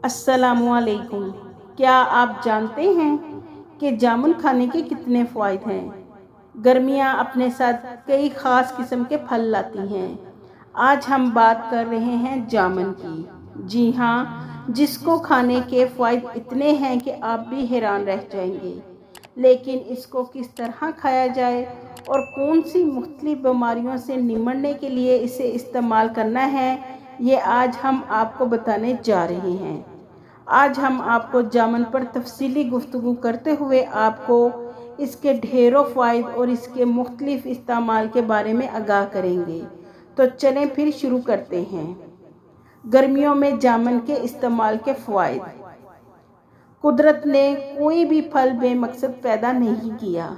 السلام علیکم۔ کیا آپ جانتے ہیں کہ جامن کھانے کے کتنے فوائد ہیں؟ گرمیاں اپنے ساتھ کئی خاص قسم کے پھل لاتی ہیں۔ آج ہم بات کر رہے ہیں جامن کی۔ جی ہاں، جس کو کھانے کے فوائد اتنے ہیں کہ آپ بھی حیران رہ جائیں گے۔ لیکن اس کو کس طرح کھایا جائے اور کون سی مختلف بیماریوں سے نمٹنے کے لیے اسے استعمال کرنا ہے، یہ آج ہم آپ کو بتانے جا رہے ہیں۔ آج ہم آپ کو جامن پر تفصیلی گفتگو کرتے ہوئے آپ کو اس کے ڈھیروں فوائد اور اس کے مختلف استعمال کے بارے میں آگاہ کریں گے۔ تو چلیں پھر شروع کرتے ہیں۔ گرمیوں میں جامن کے استعمال کے فوائد۔ قدرت نے کوئی بھی پھل بے مقصد پیدا نہیں کیا۔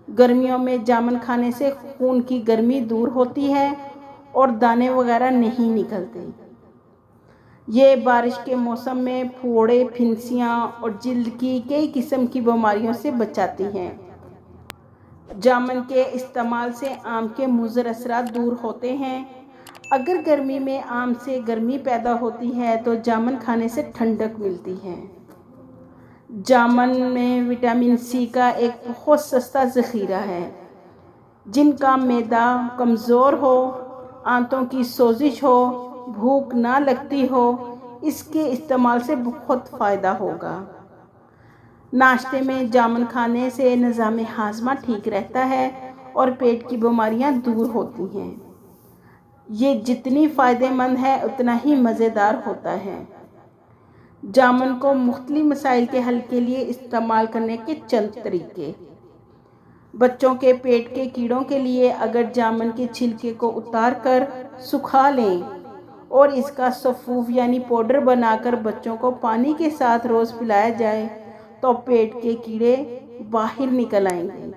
گرمیوں میں جامن کھانے سے خون کی گرمی دور ہوتی ہے اور دانے وغیرہ نہیں نکلتے۔ یہ بارش کے موسم میں پھوڑے، پھنسیاں اور جلد کی کئی قسم کی بیماریوں سے بچاتی ہیں۔ جامن کے استعمال سے آم کے مضر اثرات دور ہوتے ہیں۔ اگر گرمی میں آم سے گرمی پیدا ہوتی ہے تو جامن کھانے سے ٹھنڈک ملتی ہے۔ جامن میں وٹامن سی کا ایک بہت سستا ذخیرہ ہے۔ جن کا معدہ کمزور ہو، آنتوں کی سوزش ہو، بھوک نہ لگتی ہو، اس کے استعمال سے بہت فائدہ ہوگا۔ ناشتے میں جامن کھانے سے نظام ہاضمہ ٹھیک رہتا ہے اور پیٹ کی بیماریاں دور ہوتی ہیں۔ یہ جتنی فائدہ مند ہے اتنا ہی مزیدار ہوتا ہے۔ جامن کو مختلف مسائل کے حل کے لیے استعمال کرنے کے چند طریقے۔ بچوں کے پیٹ کے کیڑوں کے لیے اگر جامن کے چھلکے کو اتار کر سکھا لیں اور اس کا سفوف یعنی پاؤڈر بنا کر بچوں کو پانی کے ساتھ روز پلایا جائے تو پیٹ کے کیڑے باہر نکل آئیں گے۔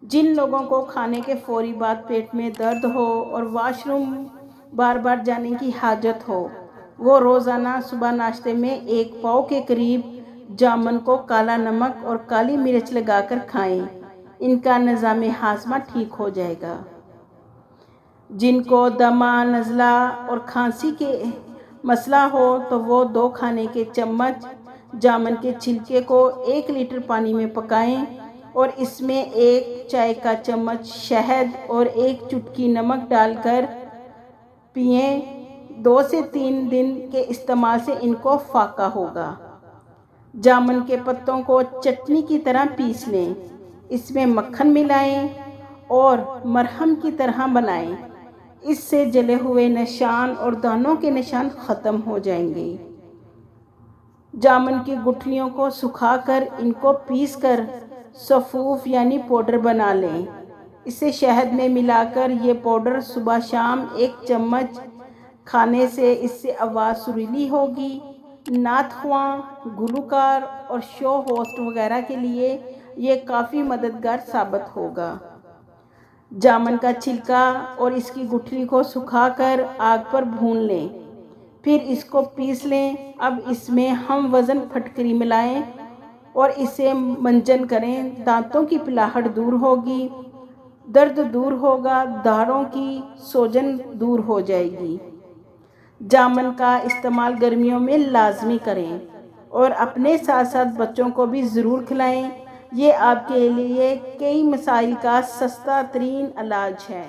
جن لوگوں کو کھانے کے فوری بعد پیٹ میں درد ہو اور واش روم بار بار جانے کی حاجت ہو، وہ روزانہ صبح ناشتے میں 1 پاؤ کے قریب جامن کو کالا نمک اور کالی مرچ لگا کر کھائیں۔ ان کا نظام ہاضمہ ٹھیک ہو جائے گا۔ جن کو دمہ، نزلہ اور کھانسی کے مسئلہ ہو تو وہ 2 کھانے کے چمچ جامن کے چھلکے کو 1 لیٹر پانی میں پکائیں اور اس میں 1 چائے کا چمچ شہد اور 1 چٹکی نمک ڈال کر پئیں۔ 2 سے 3 دن کے استعمال سے ان کو فائدہ ہوگا۔ جامن کے پتوں کو چٹنی کی طرح پیس لیں، اس میں مکھن ملائیں اور مرہم کی طرح بنائیں۔ اس سے جلے ہوئے نشان اور دانوں کے نشان ختم ہو جائیں گے۔ جامن کی گٹھلیوں کو سکھا کر ان کو پیس کر سفوف یعنی پاؤڈر بنا لیں۔ اسے شہد میں ملا کر یہ پاؤڈر صبح شام 1 چمچ کھانے سے اس سے آواز سریلی ہوگی۔ نعت خواں، گلوکار اور شو ہوسٹ وغیرہ کے لیے یہ کافی مددگار ثابت ہوگا۔ جامن کا چھلکا اور اس کی گٹھلی کو سکھا کر آگ پر بھون لیں، پھر اس کو پیس لیں۔ اب اس میں ہم وزن پھٹکری ملائیں اور اسے منجن کریں۔ دانتوں کی پلاہٹ دور ہوگی، درد دور ہوگا، داڑھوں کی سوجن دور ہو جائے گی۔ جامن کا استعمال گرمیوں میں لازمی کریں اور اپنے ساتھ ساتھ بچوں کو بھی ضرور کھلائیں۔ یہ آپ کے لیے کئی مسائل کا سستا ترین علاج ہے۔